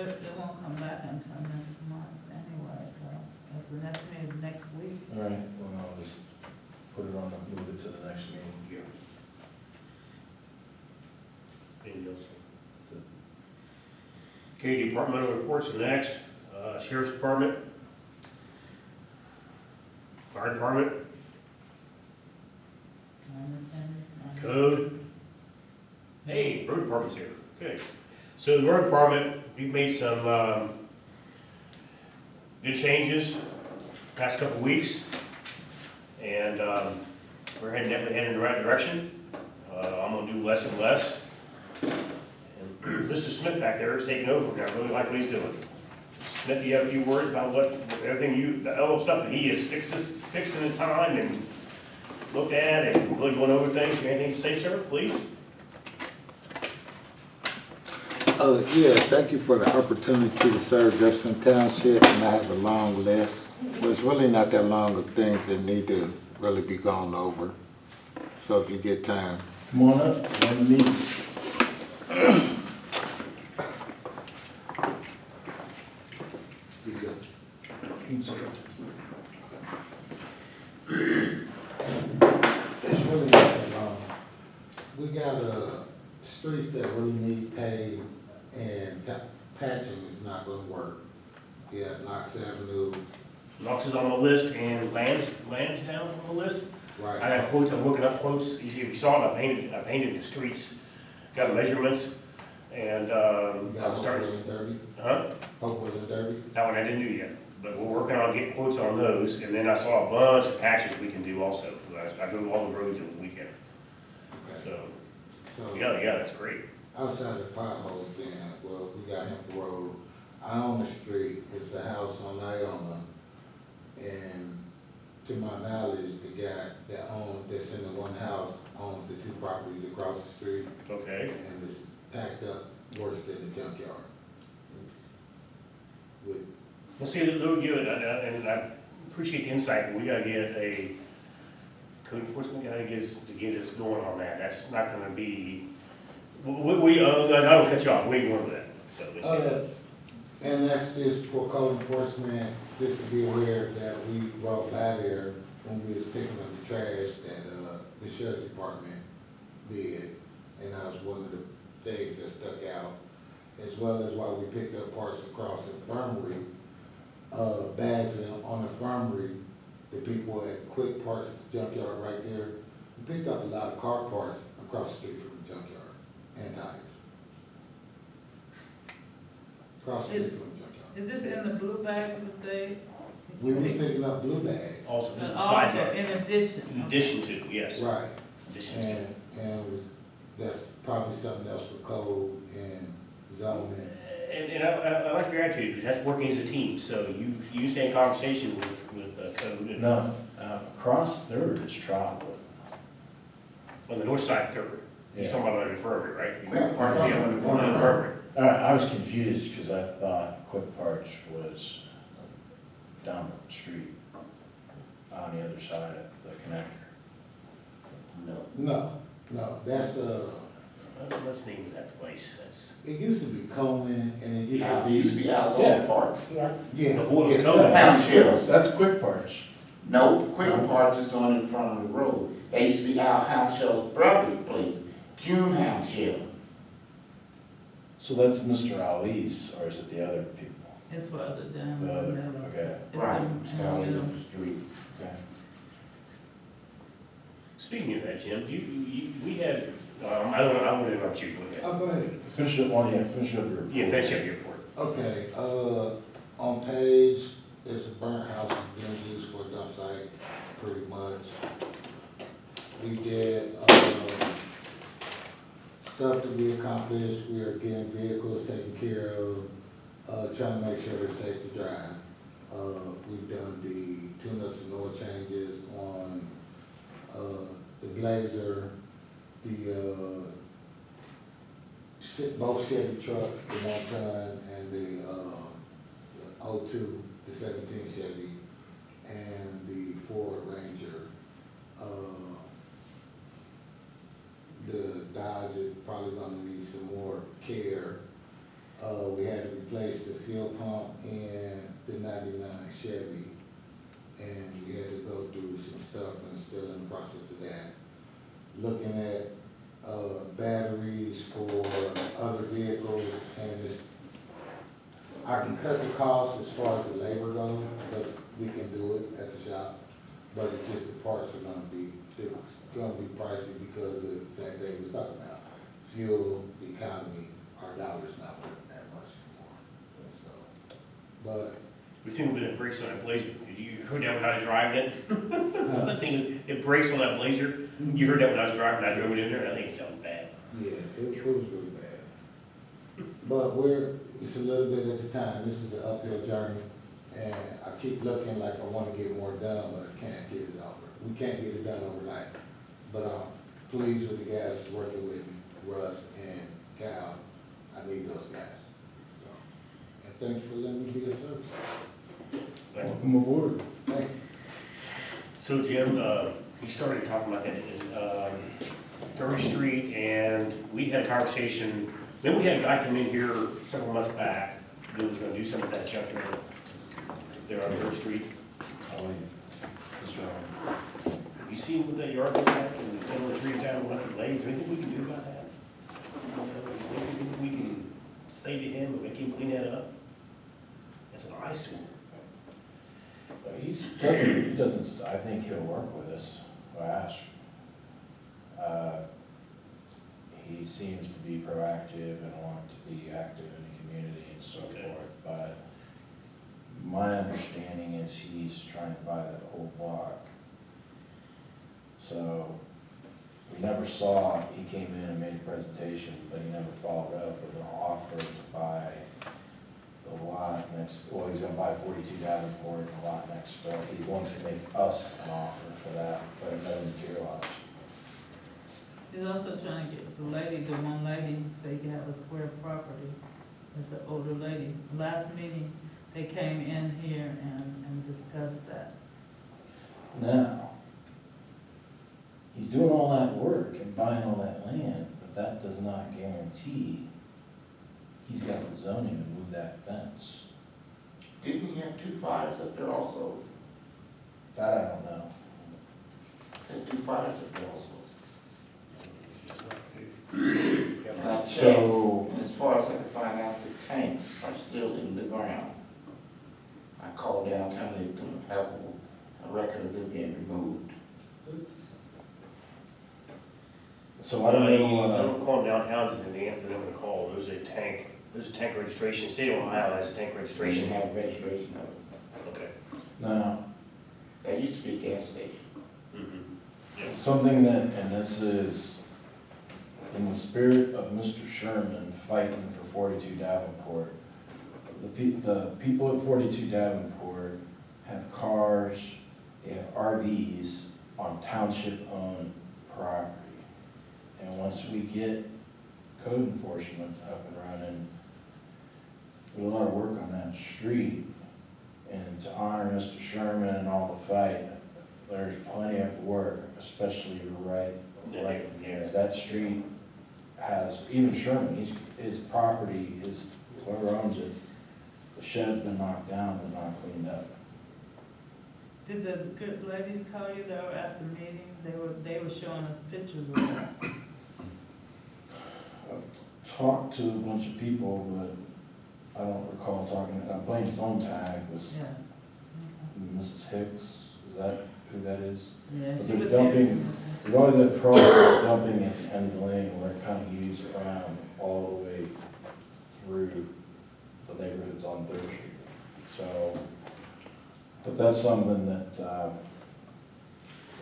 They won't come back until next month anyway, so that's the next meeting next week. All right, well, I'll just put it on, move it to the next meeting. Yeah. Anything else? Okay, departmental reports are next. Sheriff's Department. Fire Department. Code. Hey, road department's here. Okay. So the road department, we've made some good changes past couple weeks, and we're definitely heading in the right direction. I'm gonna do less and less. And Mr. Smith back there is taking over now. I really like what he's doing. Smith, you have a few words about everything the old stuff that he has fixed in the time and looked at and really going over things. You have anything to say, sir, please? Yeah, thank you for the opportunity to serve Jefferson Township, and I have a long list. But it's really not that long of things that need to really be gone over. So if you get time. Come on up, join the meeting. It's really not that long. We got streets that really need paved, and patching is not gonna work. We got Knox Avenue. Knox is on the list and Lansdowne on the list. Right. I got quotes, I'm looking up quotes. You saw it, I painted the streets, got measurements, and We I'm got starting. Hopewell and Derby. Huh? Hopewell and Derby. That one I didn't do yet, but we're working on getting quotes on those, and then I saw a bunch of patches we can do also. I drove all the roads over the weekend, Okay. so, So yeah, that's great. outside the potholes then, well, we got Hemp Road. I own the street, it's a house on Iona. And to my knowledge, the guy that's in the one house owns the two properties across the street. Okay, And it's packed up worse than the junkyard. With, we'll see, they'll give it, and I appreciate the insight, but we gotta get a code enforcement guy to get us going on that. That's not gonna be, I don't cut you off, we going with that, so. let's see. and that's just for code enforcement, just to be aware that we brought by there when we was picking up the trash that, the sheriff's department did. And that was one of the things that stuck out, as well as why we picked up parts across the infirmary, bags on the infirmary, the people at Quick Parts Junkyard right there. We picked up a lot of car parts across the street from the junkyard, and tires. Across the street from the junkyard. Is this in the blue bags that they? We was picking up blue bags. Also, this is And besides also that, in addition. in addition to, yes, Right. in addition to. And that's probably something else for code and zoning. And I like your attitude, because that's working as a team, so you stay in conversation with code. And No, across Third is Trotwood. on the north side, Third. He's Yeah. talking about the infirmary, right? Yeah, part of Yeah, the on the infirmary. I was confused because I thought Quick Parts was down the street on the other side of the connector. No, that's, Let's name that place, that's. it used to be Coleman, and it used Now, to these be. be out Yeah. all parts. Yeah. Before it was yeah. Coleman. Townships. That's Quick Parts. No, Quick Parts is on in front of the road. They used to be Al Hounshell's brother's place, June Hounshell. So that's Mr. Ali's, or is it the other people? It's further down. The other, middle. okay, It's Right, in the down middle. in the street. okay. Speaking of that, Jim, we had, I don't want to interrupt you, go ahead. Oh, go ahead. Finish up, finish up your. Yeah, finish up your report. Okay, on page, it's a burnt house being used for a dump site, pretty much. We did, stuff that we accomplished, we are getting vehicles taken care of, trying to make sure they're safe to drive. We've done the tune-ups and oil changes on, the Blazer, both Chevy trucks, the 1-ton and the 02, the 17 Chevy, and the Ford Ranger. The Dodge is probably gonna need some more care. We had to replace stuff and still in the process of that. Looking at, batteries for other vehicles and this, I can cut the cost as far as the labor goes, because we can do it at the shop. But it's just the parts are gonna be, it's gonna be pricey because of the same thing we was talking about. Fuel, the economy, our dollar's not worth that much anymore, so. But, We think with the brakes on that Blazer, you heard that when I was driving it? That thing, it brakes on that Blazer, you heard that when I was driving, I drove it in there, I think it sounded bad. yeah, it was really bad. But it's a little bit at a time, this is an uphill journey, and I keep looking like I wanna get more done, but I can't get it we can't get it done overnight. But I'm pleased with the guys working with me, Russ and Cal, I need those guys. So, and thank you for letting me be of service. Welcome aboard. Thank you. So Jim, he started talking about that in, 30th Street, and we had a conversation, then we had a guy come in here several months back, who was gonna do some of that junk there on 3rd Street. You see what that yard looked like, and the middle of the tree down left the lanes, is there anything we can do about that? Anything we can say to him, or make him clean that up? That's an eyesore. He doesn't, I think he'll work with us, I asked. He seems to be proactive and want to be active in the community and so Okay. forth, but my understanding is he's trying to buy that whole block. So, we never saw, he came in and made a presentation, but he never followed up with an offer to buy the lot next, well, he's gonna buy 42 Davenport, the lot next door. He wants to make us an offer for that, but it doesn't materialize. He's also trying to get the one lady, so he can have a square property. It's an older lady. Last meeting, they came in here and discussed that. Now, he's doing all that work and buying all that land, but that does not guarantee he's got the zoning to move that fence. Didn't he have 2 fires up there also? That I don't know. Said 2 fires up there also. Yeah. And I checked, So, and as far as I can find out, the tanks are still in the ground. I called downtown, they don't have a record of it being removed. so I don't I know, don't call them downtown, is the answer for them to call, there's a tank registration, state of Ohio has a tank They registration. have registration of it. Okay. now, That used to be a gas station. Mm-hmm. something that, and this is in the spirit of Mr. Sherman fighting for 42 Davenport. The people at 42 Davenport have cars, they have RVs on township-owned property. And once we get code enforcement up and running, there's a lot of work on that street. And to honor Mr. Sherman and all the fight, there's plenty of work, especially right there. That street has, even Sherman, his property, whoever owns it, the shed's been knocked down but not cleaned up. Did the good ladies call you though at the meeting? They were showing us pictures of that. I've talked to a bunch of people, but I don't recall talking, I'm playing phone tag with Yeah. Mrs. Hicks, is that who that is? Yeah, But she there's was dumping, here. there's always that problem with dumping at the end of the lane where it kind of leads around all the way through the neighborhoods on 3rd Street. So, but that's something that,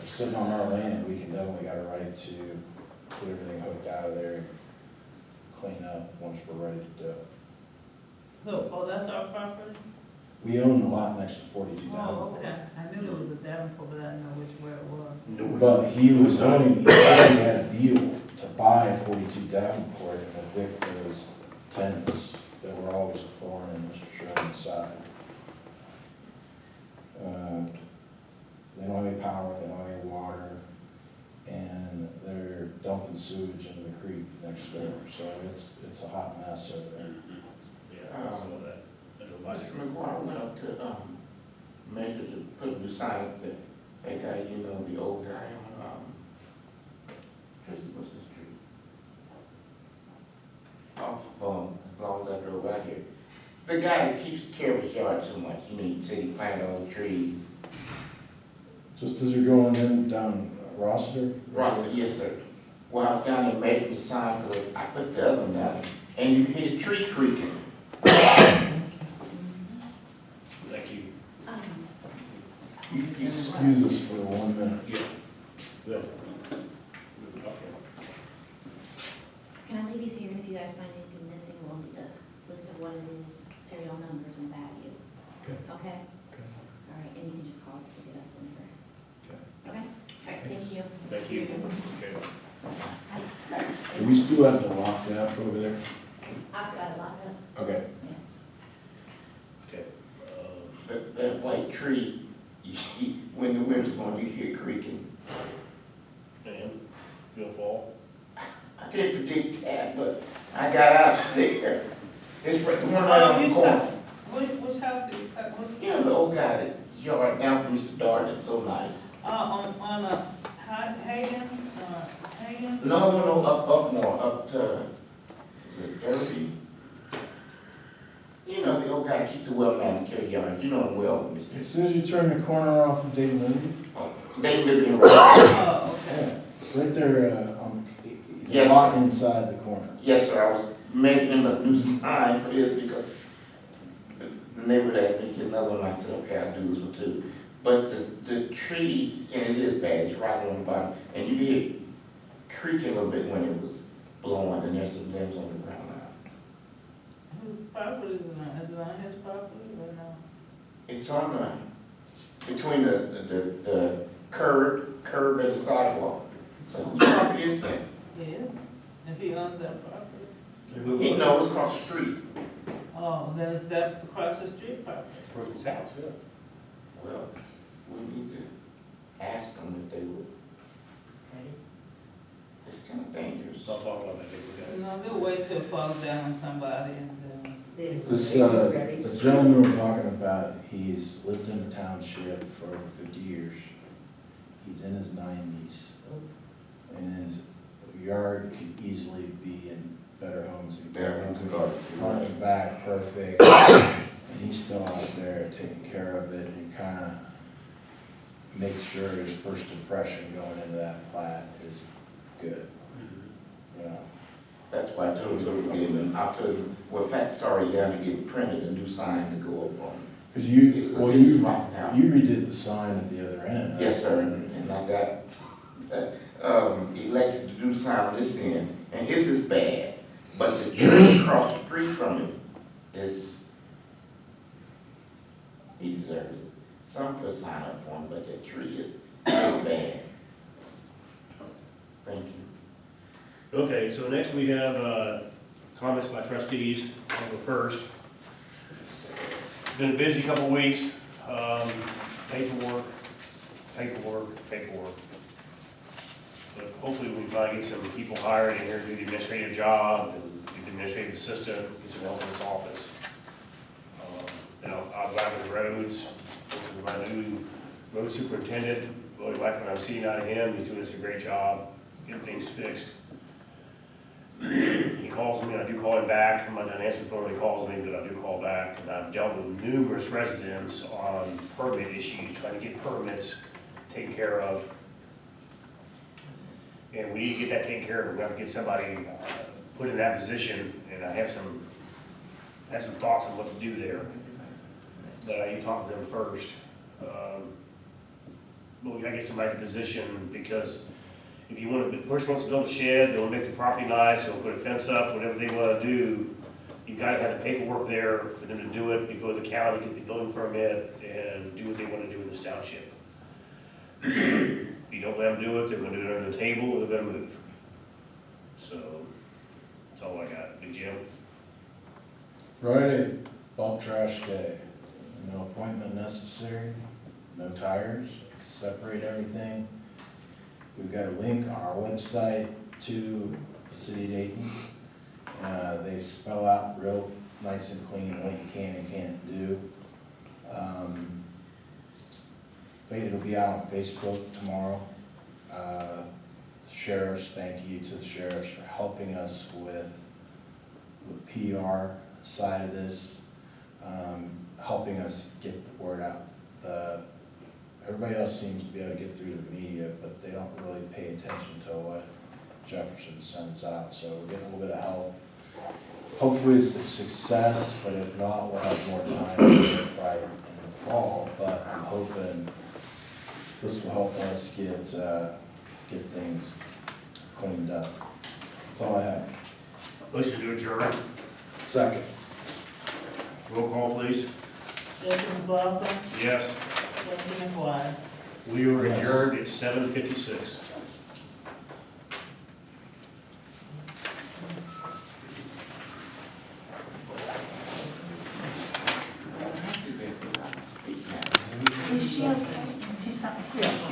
if sitting on our land, we can definitely got a right to get everything hooked out of there and clean up once we're ready to do it. So, that's our property? We own the lot next to 42 Oh, Davenport. okay. I knew there was a Davenport, but I didn't know which way it was. No. But he was only, he already had a deal to buy 42 Davenport and evict those tenants that were always a thorn in Mr. Sherman's side. They don't have any power, they don't have any water, and they're dumping sewage into the creek next door, so it's a hot mess over there. Yeah, I saw that. That's a Mr. McGuire went up to, measure to put a new sign up there That guy, you know, the old guy on, what's the street? Off of, as long as I drove out here. The guy that keeps care of his yard so much, you know, you said he planted all the trees. Just as you're going in down Roster? Right, yes, sir. Well, I was down there measuring the sign, because I put the other one down, and you hear the tree creaking. Thank you. You Excuse us for 1 minute. Yeah. Good. Okay. Can I leave these here, and if you guys find anything missing, we'll need a list of what it is, serial numbers and value. Okay. Okay? Okay. All right, and you can just call to pick it up whenever. Okay. Okay? All right, thank you. Thank you. Okay. Do we still have the lockdown over there? I've got a lot of, Okay. Okay. That white tree, when the wind's blowing, you hear creaking. And, gonna fall? I can't predict that, but I got out there. It's the one right on the corner. Which house is it? You know, the old guy that yard down from Mr. Darden, so nice. On Hagen, Hagen? No, up more, up to, is it Derby? You know, the old guy that keeps a well manicured yard, you know him well, As Mr. soon as you turn the corner off of Dave Lindy, They live in Rock. Oh, okay. yeah, right there, Yes. a lot inside the corner. Yes, sir, I was making a new sign for this because the neighbor asked me to get another one, I said, okay, I'll do this one too. But the tree, and it is bad, it's right on the bottom, and you hear it creaking a little bit when it was blowing, and there's some limbs on the ground now. Whose property is it on? Is it on his property or no? It's on between the curb and the sidewalk. So whose property is that? Yes, if he owns that property. He knows across the street. Oh, then it's that across the street property. It's the person's house, yeah. Well, we need to ask them if they would. It's kind of dangerous. I'll talk about that later. You know, they'll wait till it falls down on somebody and then. This, the gentleman we're talking about, he's lived in the township for over 50 years. He's in his 90s. And his yard could easily be in better homes and Better homes and gardens. Front and back, perfect. And he's still out there taking care of it and kind of make sure his first impression going into that plat is good. You know? That's why I told you to get him, I told him, well, in fact, sorry, down to get printed, a new sign to go up on. Because It's- well, it's you right now. redid the sign at the other end. Right? Yes, sir, and I got, elected to do the sign on this end, and his is bad, but the tree across the street from him is, he deserves it. Some put a sign up for him, but that tree is really bad. Thank you. Okay, so next we have, comments by trustees. I'll go first. Been a busy couple of weeks, paperwork. But hopefully we can finally get some people hired in here to do the administrative job and do the administrative assistant, get some help in this office. And I'll go out to the roads, working with my new road superintendent. Really like what I'm seeing out of him, he's doing us a great job, getting things fixed. He calls me, and I do call him back. I'm not gonna answer the phone when he calls me, but I do call back. And I've dealt with numerous residents on permit issues, trying to get permits taken care of. And we need to get that taken care of. We have to get somebody put in that position, and I have some thoughts on what to do there. But I need to talk to them first. But we gotta get somebody in position, because if you want, the person wants to build a shed, they want to make the property nice, they want to put a fence up, whatever they want to do, you've got to have the paperwork there for them to do it, you go to the county, get the building permit, and do what they want to do in this township. If you don't let them do it, they're going to do it under the table, or they're going to move. So, that's all I got. Big Jim? Friday, bulk trash day. No appointment necessary, no tires, separate everything. We've got a link on our website to the city of Dayton. They spell out real nice and clean what you can and can't do. It'll be be out on Facebook tomorrow. The sheriffs, thank you to the sheriffs for helping us with the PR side of this, helping us get the word out. Everybody else seems to be able to get through the media, but they don't really pay attention to what Jefferson sends out, so we're getting a little bit of help. Hopefully it's a success, but if not, we'll have more time to do it right in the fall, but I'm hoping this will help us get things cleaned up. That's all I have. Motion to adjourn. Second. Roll call, please. Jesse McLaughlin, Yes. Jesse McGuire. We are Yes. adjourned at 7:56. Is she okay? She's not. Yeah.